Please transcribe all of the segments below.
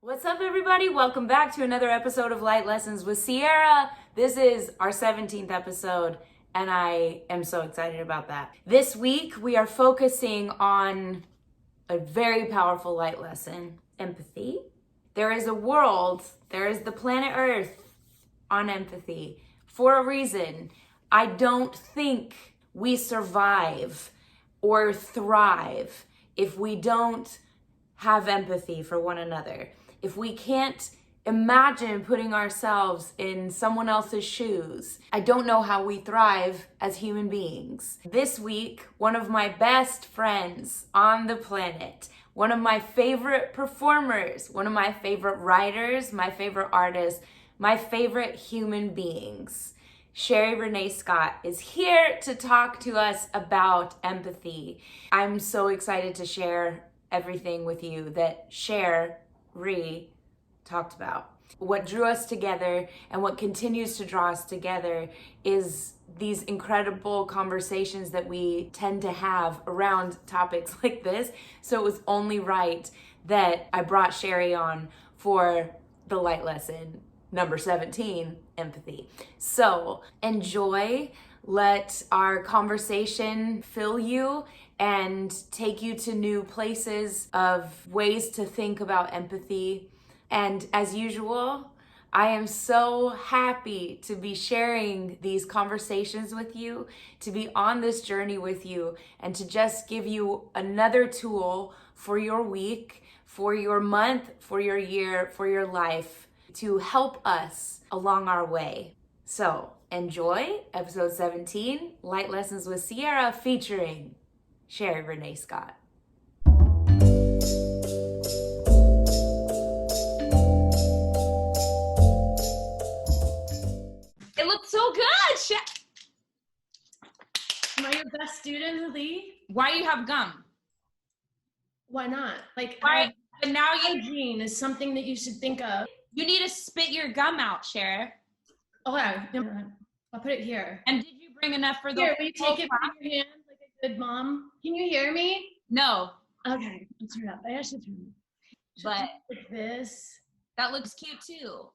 What's up, everybody? Welcome back to another episode of Light Lessons with Sierra. This is our 17th episode, and I am so excited about that. This week, we are focusing on a very powerful light lesson, empathy. There is a world, there is the planet Earth on empathy for a reason. I don't think we survive or thrive if we don't have empathy for one another. If we can't imagine putting ourselves in someone else's shoes, I don't know how we thrive as human beings. This week, one of my best friends on the planet, one of my favorite performers, one of my favorite writers, my favorite artists, my favorite human beings, Sherie Rene Scott, is here to talk to us about empathy. I'm so excited to share everything with you that Sherie talked about. What drew us together and what continues to draw us together is these incredible conversations that we tend to have around topics like this. So it was only right that I brought Sherie on for the light lesson number 17, empathy. So enjoy, let our conversation fill you and take you to new places of ways to think about empathy. And as usual, I am so happy to be sharing these conversations with you, to be on this journey with you, and to just give you another tool for your week, for your month, for your year, for your life, to help us along our way. So enjoy episode 17, Light Lessons with Sierra, featuring Sherie Rene Scott. It looks so good. Am I your best student, Lee? Why do you have gum? Why not? Like, Why? But now hygiene is something that you should think of. you need to spit your gum out, Cher. Okay, I'll put it here. And did you bring enough for the Here, will you whole take it class? from your hand like a good mom? Can you hear me? No, Okay, let's turn it up. I actually turn it up. but Like this. that looks cute too.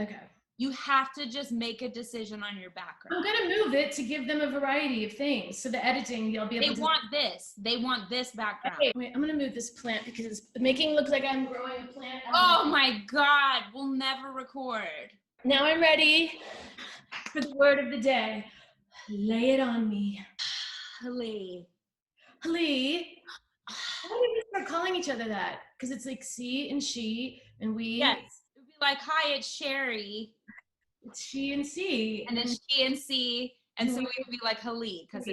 Okay. You have to just make a decision on your I'm background. gonna move it to give them a variety of things. So the editing, you'll be able They to. want this. They want this background. Okay, wait, I'm gonna move this plant because it's making it look like I'm growing a plant. Oh my God, we'll never record. Now I'm ready for the word of the day. Lay it on me. Lee. Lee, why did we start calling each other that? Because it's like she and she and we. Yes. It would be like, hi, it's Sherie. It's she and she. And then she and C. And so we would be like Hali, because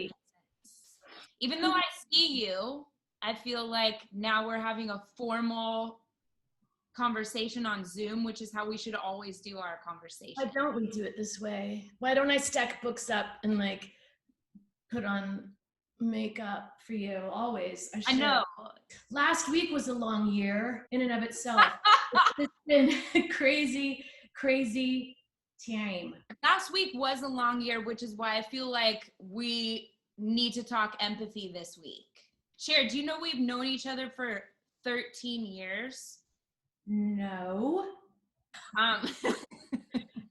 even though I see you, I feel like now we're having a formal conversation on Zoom, which is how we should always do our conversation. Why don't we do it this way? Why don't I stack books up and like put on makeup for you always? I know. Last week was a long year in and of itself. It's been a crazy, crazy time. Last week was a long year, which is why I feel like we need to talk empathy this week. Cher, do you know we've known each other for 13 years? No.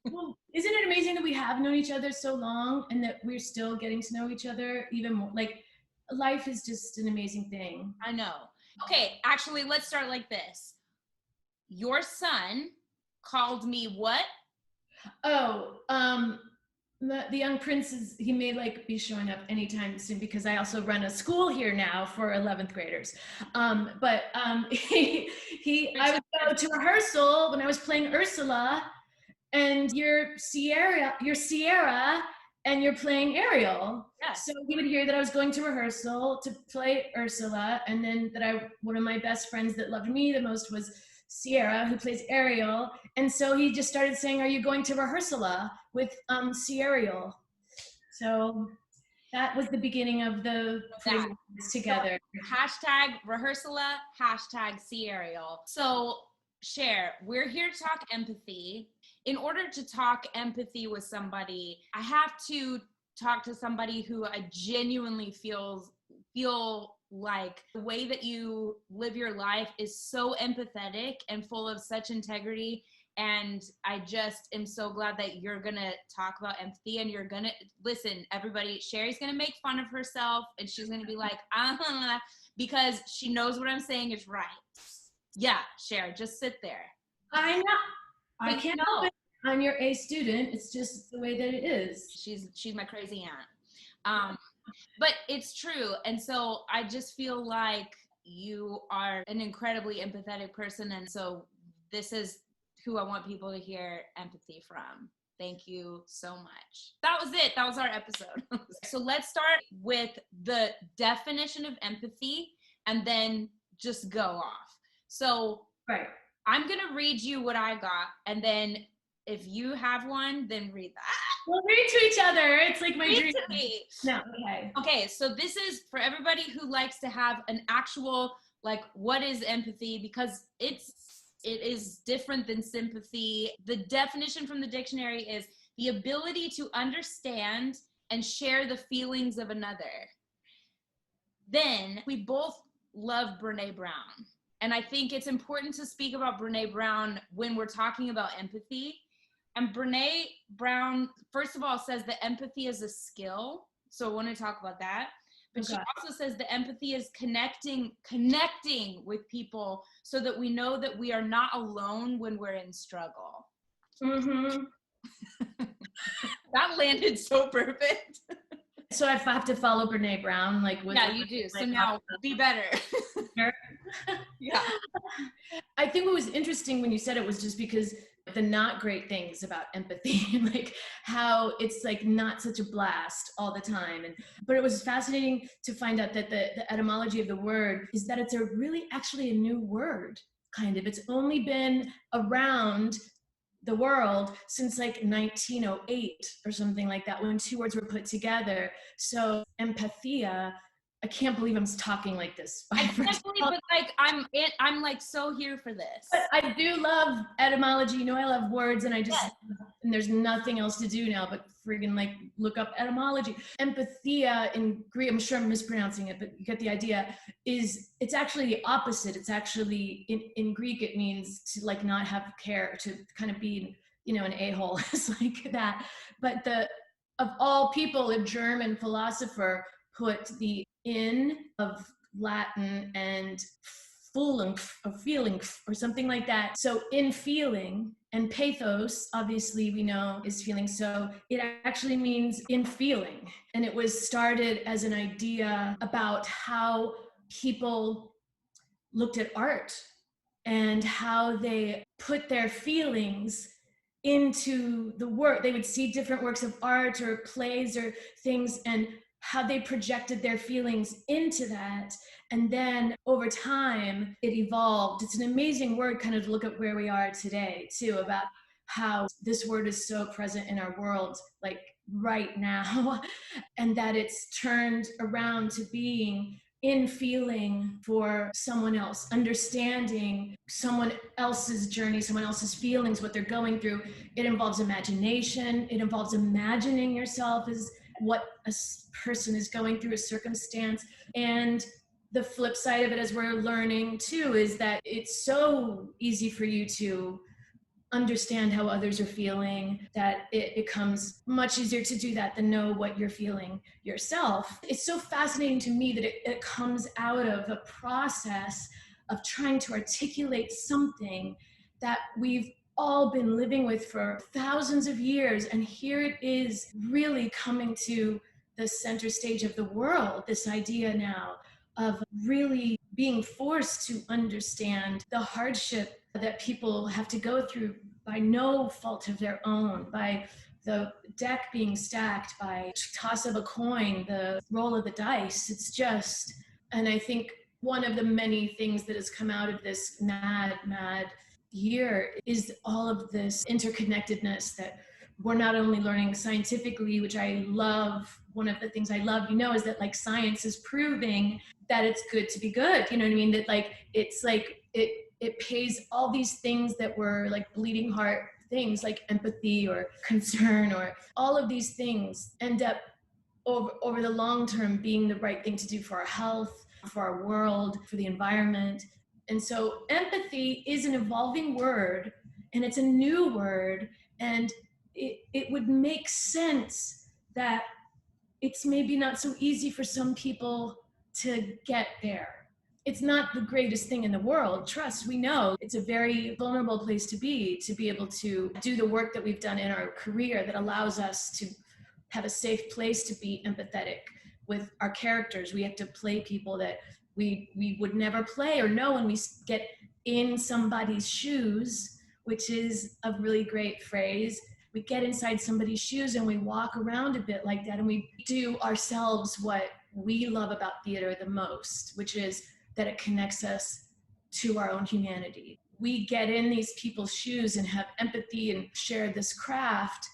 Well, isn't it amazing that we have known each other so long and that we're still getting to know each other even more? Like, life is just an amazing thing. I know. Okay, actually, let's start like this. Your son called me what? Oh, the young prince he may like be showing up anytime soon because I also run a school here now for 11th graders. I would go to rehearsal when I was playing Ursula, and you're Sierra, and you're playing Ariel. Yes. So he would hear that I was going to rehearsal to play Ursula, and then that one of my best friends that loved me the most was Sierra, who plays Ariel. And so he just started saying, are you going to rehearsala with Sierra? So that was the beginning of the together. Hashtag rehearsala, hashtag Ariel. So Cher, we're here to talk empathy. In order to talk empathy with somebody, I have to talk to somebody who I genuinely feel like the way that you live your life is so empathetic and full of such integrity. And I just am so glad that you're gonna talk about empathy, and you're gonna listen, everybody. Sherry's gonna make fun of herself, and she's gonna be like, because she knows what I'm saying is right. Yeah, Sherry, just sit there. I know. I But can't no. help it. I'm your A student. It's just the way that it is. She's my crazy aunt. But it's true. And so I just feel like you are an incredibly empathetic person. And so this is who I want people to hear empathy from. Thank you so much. That was it. That was our episode. So let's start with the definition of empathy and then just go off. So Right. I'm going to read you what I got. And then if you have one, then read that. We'll read to each other. It's like my Read dream. to me. No, okay. Okay, so this is for everybody who likes to have an actual, like, what is empathy? Because it is different than sympathy. The definition from the dictionary is the ability to understand and share the feelings of another. Then we both love Brene Brown. And I think it's important to speak about Brene Brown when we're talking about empathy. And Brene Brown, first of all, says that empathy is a skill. So I want to talk about that. But she also says that empathy is connecting with people so that we know that we are not alone when we're in struggle. Mm-hmm. That landed so perfect. So if I have to follow Brene Brown, like with Yeah, you do. So now be better. Yeah. I think what was interesting when you said it was just because the not great things about empathy, like how it's like not such a blast all the time. But it was fascinating to find out that the etymology of the word is that it's actually a new word, kind of. It's only been around the world since like 1908 or something like that, when two words were put together. So empathia, I can't believe I'm talking like this. I can't believe, but like I'm like so here for this. But I do love etymology. You know, I love words, and and there's nothing else to do now but friggin' like look up etymology. Empathia in Greek, I'm sure I'm mispronouncing it, but you get the idea, it's actually the opposite. It's actually in Greek, it means to like not have care, to kind of be, you know, an a-hole. It's like that. But of all people, a German philosopher put the in of Latin and feeling or something like that. So in feeling, and pathos, obviously we know is feeling. So it actually means in feeling. And it was started as an idea about how people looked at art and how they put their feelings into the work. They would see different works of art or plays or things, and how they projected their feelings into that. And then over time, it evolved. It's an amazing word kind of to look at where we are today, too, about how this word is so present in our world, like right now, and that it's turned around to being in feeling for someone else, understanding someone else's journey, someone else's feelings, what they're going through. It involves imagination. It involves imagining yourself as what a person is going through, a circumstance. And the flip side of it, as we're learning too, is that it's so easy for you to understand how others are feeling, that it becomes much easier to do that than know what you're feeling yourself. It's so fascinating to me that it comes out of a process of trying to articulate something that we've all been living with for thousands of years. And here it is really coming to the center stage of the world, this idea now of really being forced to understand the hardship that people have to go through by no fault of their own, by the deck being stacked, by toss of a coin, the roll of the dice. It's just, and I think one of the many things that has come out of this mad year is all of this interconnectedness that we're not only learning scientifically, which I love. One of the things I love, you know, is that like science is proving that it's good to be good. You know what I mean? That like, it's like, it pays all these things that were like bleeding heart things, like empathy or concern, or all of these things end up over the long term being the right thing to do for our health, for our world, for the environment. And so empathy is an evolving word, and it's a new word, and it would make sense that it's maybe not so easy for some people to get there. It's not the greatest thing in the world. Trust, we know it's a very vulnerable place to be able to do the work that we've done in our career that allows us to have a safe place to be empathetic with our characters. We have to play people that we would never play or know, and we get in somebody's shoes, which is a really great phrase. We get inside somebody's shoes and we walk around a bit like that, and we do ourselves what we love about theater the most, which is that it connects us to our own humanity. We get in these people's shoes and have empathy and share this craft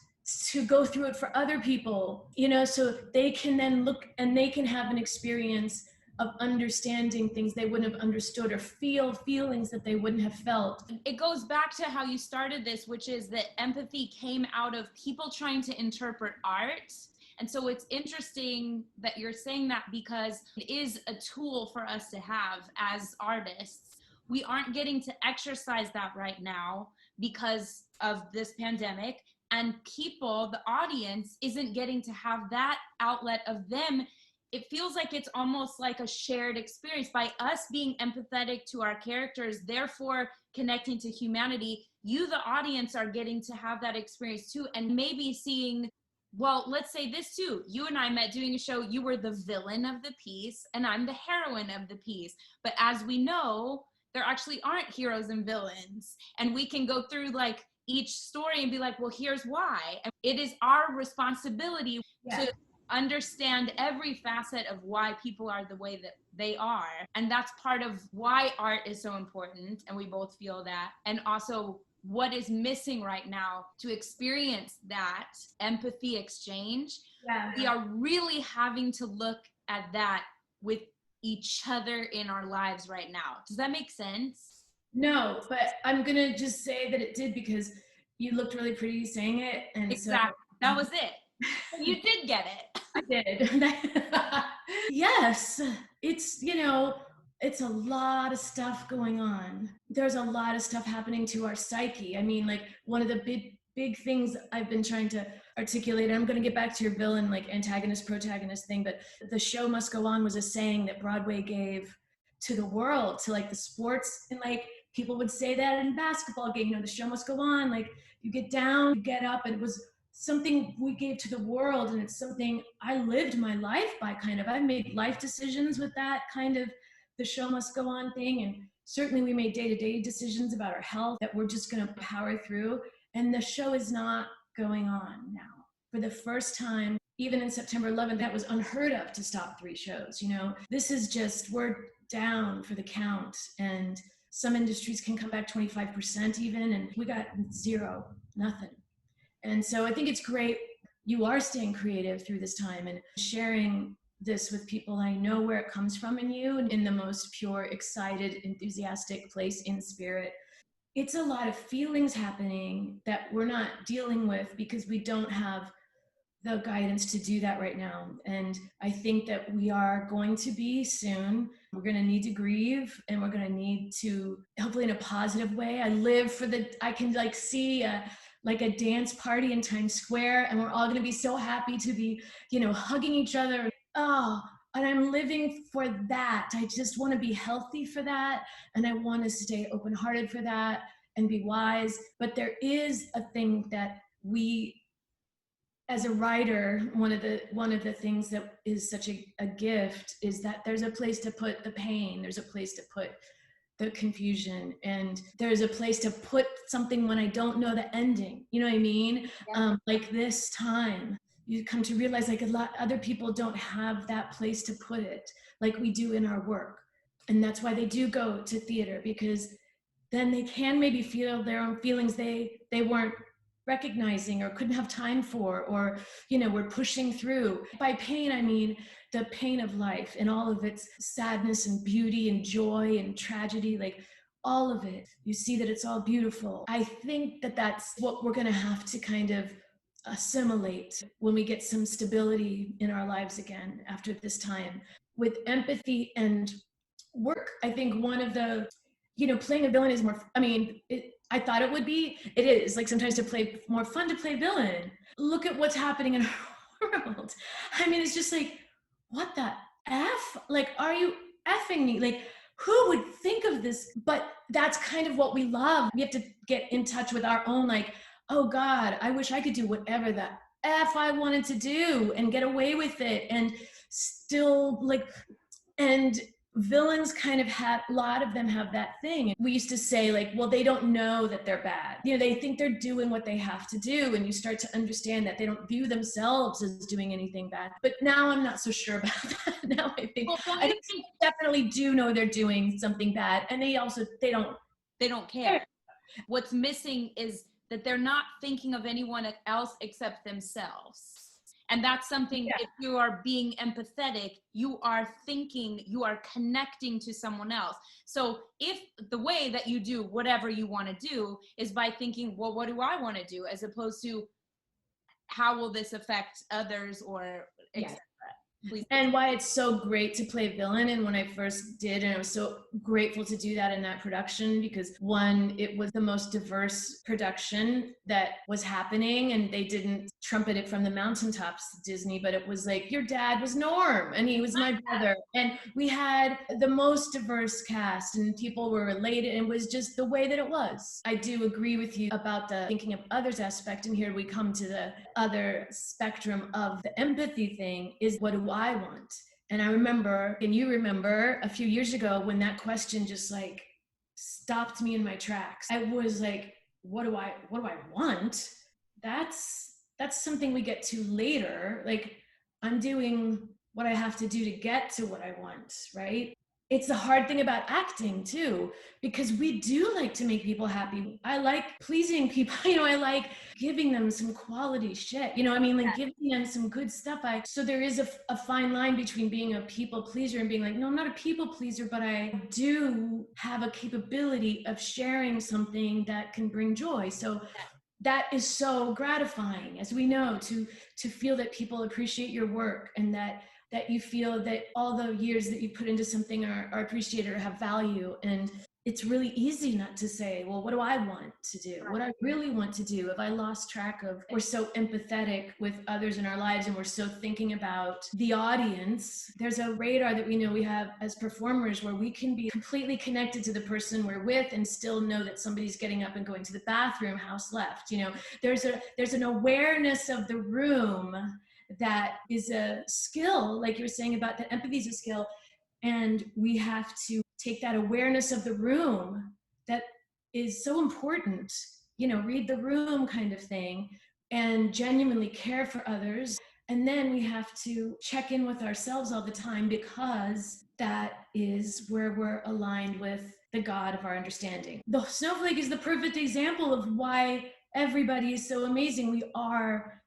to go through it for other people, so they can then look and they can have an experience of understanding things they wouldn't have understood, or feel feelings that they wouldn't have felt. It goes back to how you started this, which is that empathy came out of people trying to interpret art. And so it's interesting that you're saying that, because it is a tool for us to have as artists. We aren't getting to exercise that right now because of this pandemic, and people, the audience, isn't getting to have that outlet of them. It feels like it's almost like a shared experience by us being empathetic to our characters, therefore connecting to humanity. You, the audience, are getting to have that experience too, and maybe seeing, well, let's say this too. You and I met doing a show. You were the villain of the piece, and I'm the heroine of the piece. But as we know, there actually aren't heroes and villains. And we can go through like each story and be like, well, here's why. And it is our responsibility to understand every facet of why people are the way that they are. And that's part of why art is so important. And we both feel that. And also what is missing right now to experience that empathy exchange. We are really having to look at that with each other in our lives right now. Does that make sense? No, but I'm gonna just say that it did, because you looked really pretty saying it, and exactly. So that was it. You did get it. I did. Yes, it's it's a lot of stuff going on. There's a lot of stuff happening to our psyche. I mean, like, one of the big things I've been trying to articulate, and I'm going to get back to your villain, like, antagonist protagonist thing, but the show must go on was a saying that Broadway gave to the world, to like the sports, and like people would say that in basketball game, the show must go on, like you get down, you get up, and it was something we gave to the world, and it's something I lived my life by, kind of. I made life decisions with that kind of the show must go on thing, and certainly we made day-to-day decisions about our health that we're just going to power through, and the show is not going on now. For the first time, even in September 11th, that was unheard of, to stop 3 shows. This is just, we're down for the count, and some industries can come back 25% even, and we got 0, nothing. And so I think it's great you are staying creative through this time and sharing this with people. I know where it comes from in you, in the most pure, excited, enthusiastic place in spirit. It's a lot of feelings happening that we're not dealing with because we don't have the guidance to do that right now. And I think that we are going to be soon. We're going to need to grieve, and we're going to need to, hopefully in a positive way. I can like see like a dance party in Times Square, and we're all going to be so happy to be, hugging each other. Oh, and I'm living for that. I just want to be healthy for that. And I want to stay open-hearted for that and be wise. But there is a thing that we, as a writer, one of the things that is such a gift is that there's a place to put the pain. There's a place to put the confusion, and there's a place to put something when I don't know the ending. You know what I mean? Yeah. Like this time, you come to realize like a lot other people don't have that place to put it like we do in our work. And that's why they do go to theater, because then they can maybe feel their own feelings they weren't recognizing or couldn't have time for, or we're pushing through. By pain, I mean the pain of life and all of its sadness and beauty and joy and tragedy, like all of it. You see that it's all beautiful. I think that that's what we're going to have to kind of assimilate when we get some stability in our lives again after this time. with empathy and work, I think one of the, playing a villain is more, I thought it would be, it is like sometimes to play more fun to play villain. Look at what's happening in our world. I mean, it's just like, what the F? Like, are you effing me? Like, who would think of this? But that's kind of what we love. We have to get in touch with our own, like, oh God, I wish I could do whatever the F I wanted to do and get away with it and still like, and villains kind of have, a lot of them have that thing. We used to say like, well, they don't know that they're bad. They think they're doing what they have to do. And you start to understand that they don't view themselves as doing anything bad. But now I'm not so sure about that. Now I think, I think they definitely do know they're doing something bad. And they don't care. What's missing is that they're not thinking of anyone else except themselves. And that's something, if you are being empathetic, you are thinking, you are connecting to someone else. So if the way that you do whatever you want to do is by thinking, well, what do I want to do? As opposed to, how will this affect others or etc. Please. And why it's so great to play villain. And when I first did, and I was so grateful to do that in that production, because one, it was the most diverse production that was happening, and they didn't trumpet it from the mountaintops, Disney, but it was like, your dad was Norm and he was my brother. And we had the most diverse cast and people were related, and it was just the way that it was. I do agree with you about the thinking of others aspect. And here we come to the other spectrum of the empathy thing, is what do I want? And I remember, and you remember a few years ago when that question just like stopped me in my tracks. I was like, what do I want? That's something we get to later. Like, I'm doing what I have to do to get to what I want, right? It's the hard thing about acting too, because we do like to make people happy. I like pleasing people, I like giving them some quality shit, like giving them some good stuff. So there is a fine line between being a people pleaser and being like, no, I'm not a people pleaser, but I do have a capability of sharing something that can bring joy. So that is so gratifying, as we know, to feel that people appreciate your work, and that you feel that all the years that you put into something are appreciated or have value. And it's really easy not to say, well, what do I want to do? What I really want to do? If I lost track of, we're so empathetic with others in our lives, and we're so thinking about the audience. There's a radar that we know we have as performers where we can be completely connected to the person we're with and still know that somebody's getting up and going to the bathroom, house left. There's an awareness of the room that is a skill, like you were saying about the empathy is a skill. And we have to take that awareness of the room that is so important, read the room kind of thing, and genuinely care for others. And then we have to check in with ourselves all the time, because that is where we're aligned with the God of our understanding. The snowflake is the perfect example of why everybody is so amazing. We are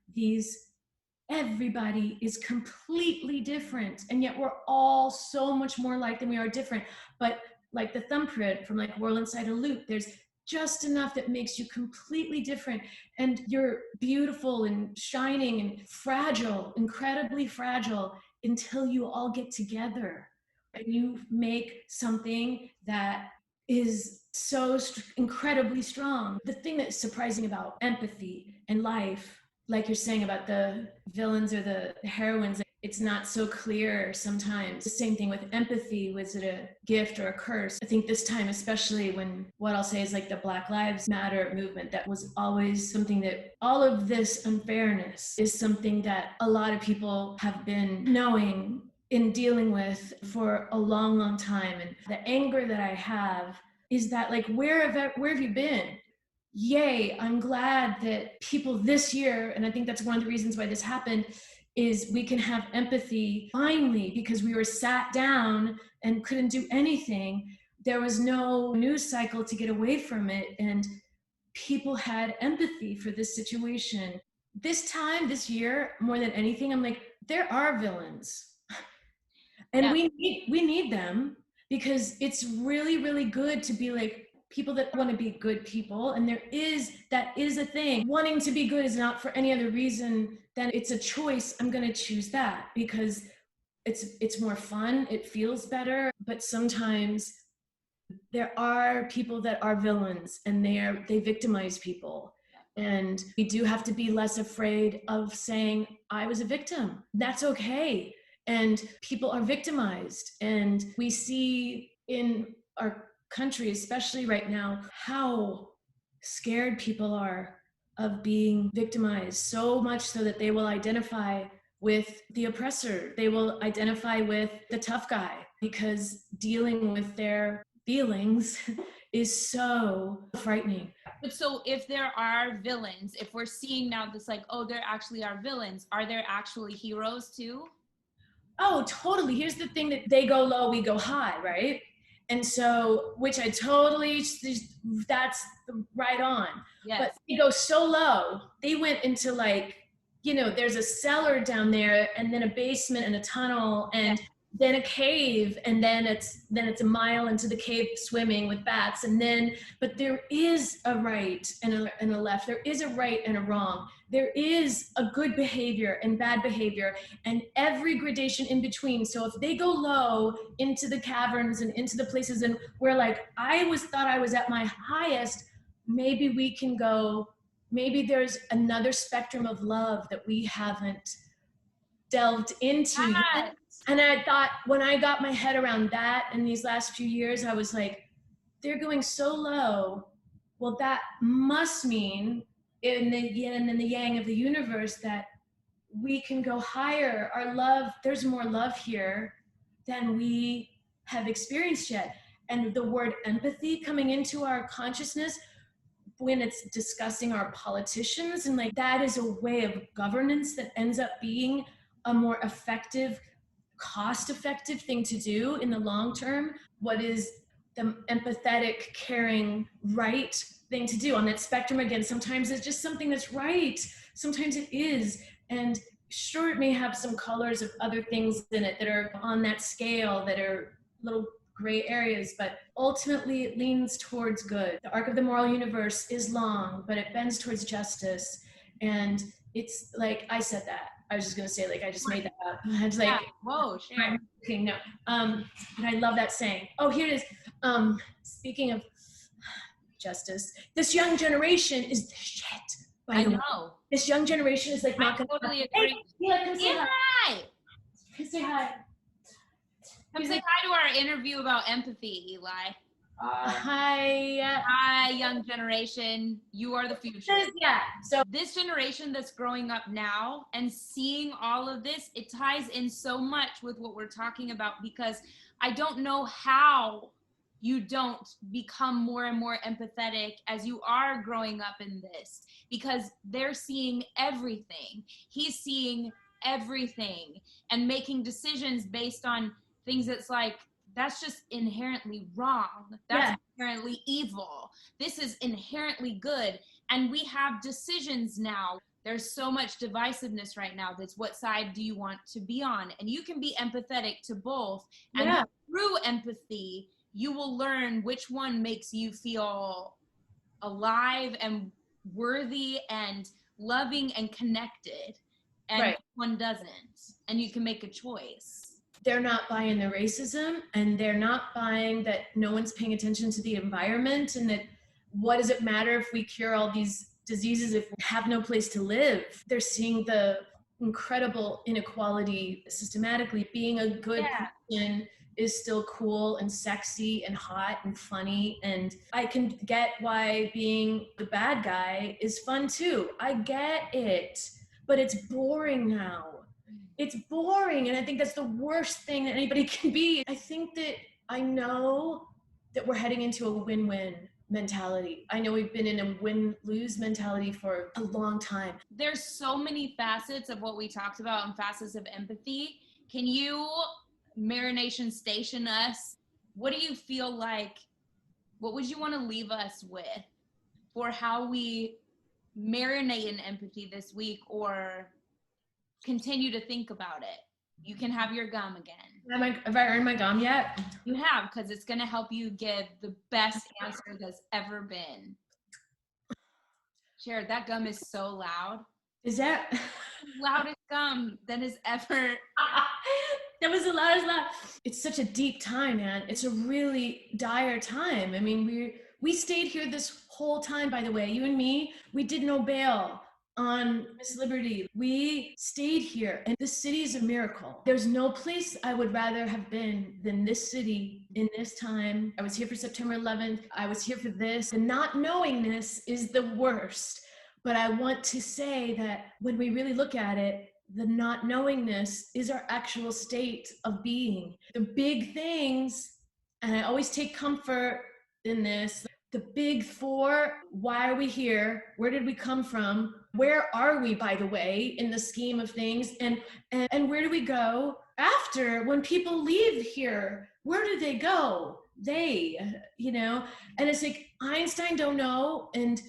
everybody is completely different, and yet we're all so much more alike than we are different. But like the thumbprint from like Whirl Inside a Loop, there's just enough that makes you completely different, and you're beautiful and shining and fragile, incredibly fragile, until you all get together and you make something that is so incredibly strong. The thing that's surprising about empathy and life, like you're saying about the villains or the heroines, it's not so clear sometimes. The same thing with empathy. Was it a gift or a curse? I think this time, especially when what I'll say is like the Black Lives Matter movement, that was always something that all of this unfairness is something that a lot of people have been knowing in dealing with for a long, long time. And the anger that I have is that, like, where have you been? Yay, I'm glad that people this year, and I think that's one of the reasons why this happened, is we can have empathy finally, because we were sat down and couldn't do anything. There was no news cycle to get away from it, and people had empathy for this situation. This time, this year, more than anything, I'm like, there are villains. And we need them, because it's really, really good to be like, people that want to be good people. And that is a thing. Wanting to be good is not for any other reason than it's a choice. I'm going to choose that, because it's more fun, it feels better, but sometimes there are people that are villains and they victimize people. And we do have to be less afraid of saying, I was a victim. That's okay. And people are victimized. And we see in our country, especially right now, how scared people are of being victimized, so much so that they will identify with the oppressor. They will identify with the tough guy because dealing with their feelings is so frightening. But so if there are villains, if we're seeing now this like, oh, there actually are villains, are there actually heroes too? Oh, totally. Here's the thing, that they go low, we go high, right? And so, which I totally, that's right on. Yes. But they go so low, they went into like, there's a cellar down there and then a basement and a tunnel and then a cave, and then it's a mile into the cave swimming with bats, and then, but there is a right and a left. There is a right and a wrong. There is a good behavior and bad behavior, and every gradation in between. So if they go low into the caverns and into the places, and where like thought I was at my highest, maybe we can go. Maybe there's another spectrum of love that we haven't delved into yet. And I thought, when I got my head around that in these last few years, I was like, they're going so low. Well, that must mean in the yin and the yang of the universe that we can go higher. Our love, there's more love here than we have experienced yet. And the word empathy coming into our consciousness, when it's discussing our politicians, and like that is a way of governance that ends up being a more effective, cost-effective thing to do in the long term. What is the empathetic, caring, right thing to do on that spectrum? Again, sometimes it's just something that's right, sometimes it is, and sure, it may have some colors of other things in it that are on that scale that are little gray areas, but ultimately it leans towards good. The arc of the moral universe is long, but it bends towards justice. And it's like, I said that. I was just going to say, like, I just made that up. It's like, whoa, sure. Okay, no. But I love that saying. Oh, here it is. Speaking of justice, this young generation is the shit. I know. This young generation is like not I totally agree. Hey, yeah, come say hi. Come say hi. Come say hi to our interview about empathy, Eli. Hi. Hi, young generation. You are the future. Yeah. So this generation that's growing up now and seeing all of this, it ties in so much with what we're talking about, because I don't know how you don't become more and more empathetic as you are growing up in this, because they're seeing everything. He's seeing everything and making decisions based on things that's like, that's just inherently wrong. That's inherently evil. This is inherently good. And we have decisions now. There's so much divisiveness right now. That's what side do you want to be on? And you can be empathetic to both. And through empathy, you will learn which one makes you feel alive and worthy and loving and connected. And which one doesn't. And you can make a choice. They're not buying the racism, and they're not buying that no one's paying attention to the environment, and that what does it matter if we cure all these diseases if we have no place to live? They're seeing the incredible inequality systematically. Being a good person is still cool and sexy and hot and funny, and I can get why being the bad guy is fun too. I get it, but it's boring now. It's boring, and I think that's the worst thing that anybody can be. I think that I know that we're heading into a win-win mentality. I know we've been in a win-lose mentality for a long time. There's so many facets of what we talked about and facets of empathy. Can you, Marination Station us? What do you feel like, what would you want to leave us with for how we marinate in empathy this week, or continue to think about it? You can have your gum again. Have I earned my gum yet? You have, because it's going to help you give the best answer that's ever been. Sherie, that gum is so loud. Is that loudest gum that has ever. That was the loudest laugh. It's such a deep time, man. It's a really dire time. I mean, we stayed here this whole time, by the way. You and me, we did no bail on Miss Liberty. We stayed here, and this city is a miracle. There's no place I would rather have been than this city in this time. I was here for September 11th. I was here for this. The not knowingness is the worst. But I want to say that when we really look at it, the not knowingness is our actual state of being. The big things, and I always take comfort in this, the big four, why are we here? Where did we come from? Where are we, by the way, in the scheme of things? And where do we go after when people leave here? Where do they go? They, and it's like Einstein don't know. And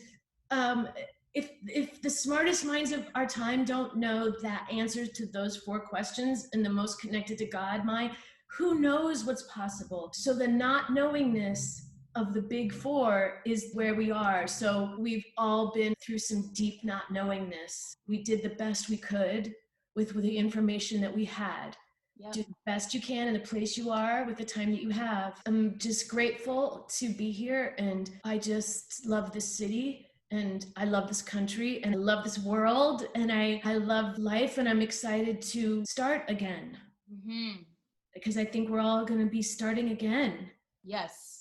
if the smartest minds of our time don't know that answers to those four questions and the most connected to God mind, who knows what's possible? So the not knowingness of the big four is where we are. So we've all been through some deep not knowingness. We did the best we could with the information that we had. Yep. Do the best you can in the place you are with the time that you have. I'm just grateful to be here, and I just love this city, and I love this country, and I love this world, and I love life, and I'm excited to start again. Mm-hmm. Because I think we're all going to be starting again. Yes.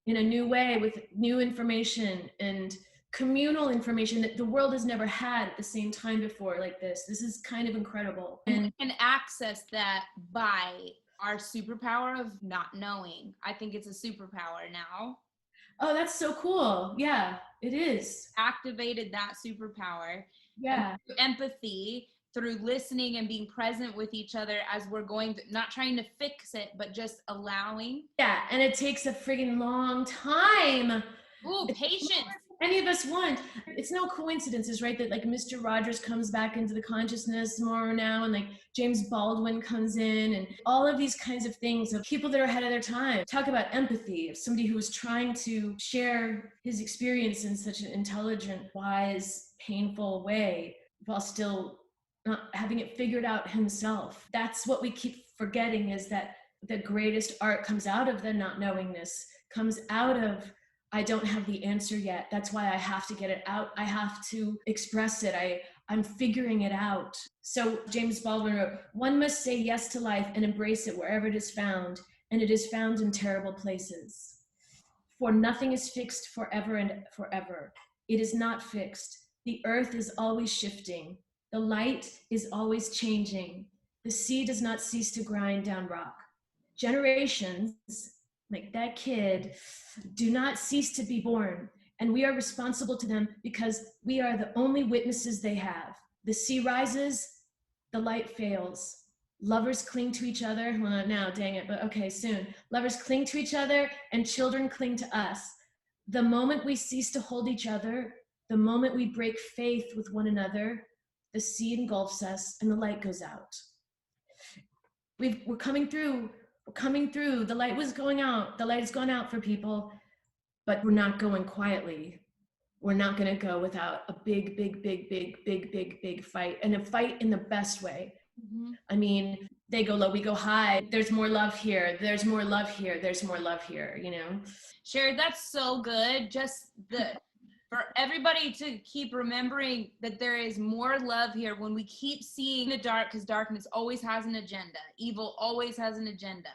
In a new way with new information and communal information that the world has never had at the same time before like this. This is kind of incredible. And we can access that by our superpower of not knowing. I think it's a superpower now. Oh, that's so cool. Yeah, it is. Activated that superpower. Yeah. Through empathy, through listening and being present with each other as we're going through, not trying to fix it, but just allowing. Yeah, and it takes a friggin' long time. Ooh, patience. Any of us want. It's no coincidences, right? That like Mr. Rogers comes back into the consciousness more now, and like James Baldwin comes in, and all of these kinds of things of people that are ahead of their time. Talk about empathy of somebody who was trying to share his experience in such an intelligent, wise, painful way while still not having it figured out himself. That's what we keep forgetting, is that the greatest art comes out of the not knowingness, comes out of I don't have the answer yet. That's why I have to get it out. I have to express it. I'm figuring it out. So James Baldwin wrote, one must say yes to life and embrace it wherever it is found, and it is found in terrible places. For nothing is fixed forever and forever. It is not fixed. The earth is always shifting. The light is always changing. The sea does not cease to grind down rock. Generations, like that kid, do not cease to be born, and we are responsible to them because we are the only witnesses they have. The sea rises, the light fails. Lovers cling to each other. Well, not now, dang it, but okay, soon. Lovers cling to each other, and children cling to us. The moment we cease to hold each other, the moment we break faith with one another, the sea engulfs us and the light goes out. We're coming through. We're coming through. The light was going out. The light has gone out for people, but we're not going quietly. We're not going to go without a big fight, and a fight in the best way. Mm-hmm. I mean, they go low, we go high. There's more love here. There's more love here. There's more love here, you know? Sure, that's so good. Just for everybody to keep remembering that there is more love here when we keep seeing the dark, because darkness always has an agenda. Evil always has an agenda.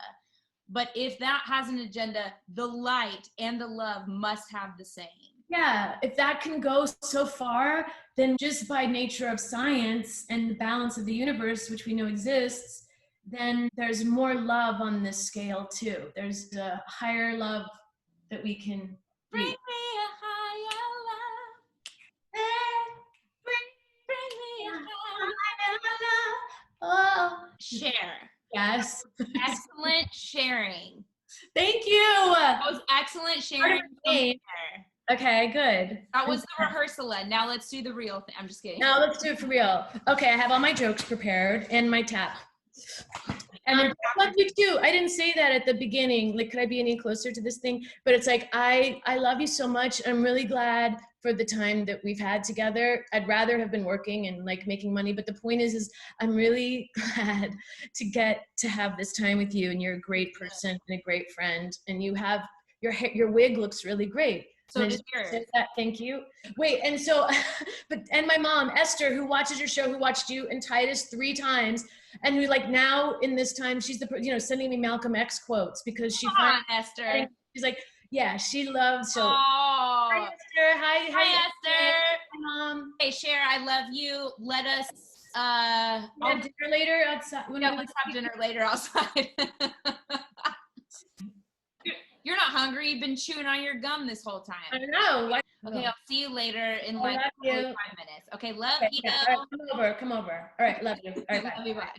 But if that has an agenda, the light and the love must have the same. Yeah, if that can go so far, then just by nature of science and the balance of the universe, which we know exists, then there's more love on this scale too. There's a higher love that we can Bring reach. me a higher love. Bring me a higher love. Oh. Share. Yes. Excellent sharing. Thank you. That was excellent sharing. Okay, good. That was the rehearsal. Now let's do the real thing. I'm just kidding. Now let's do it for real. Okay, I have all my jokes prepared and my tap. And I love you too. I didn't say that at the beginning. Like, could I be any closer to this thing? But it's like, I love you so much. I'm really glad for the time that we've had together. I'd rather have been working and like making money, but the point is I'm really glad to get to have this time with you, and you're a great person and a great friend, and you have your wig looks really great. So And does yours. that, thank you. Wait, and so, and my mom, Esther, who watches your show, who watched you and Titus 3 times, and who like now in this time, she's sending me Malcolm X quotes because she Come on, Esther. she's like, yeah, she loves, so. Oh. Hi, Esther. Hi, Esther. Hi, Mom. Hey, Cher, I love you. Let us, have dinner later outside. let's have dinner later outside. You're not hungry. You've been chewing on your gum this whole time. I know. Okay, I'll see you later in I like love you. 45 minutes. Okay, love you. All right, come over. All right, love you. All right, bye. Love you, bye.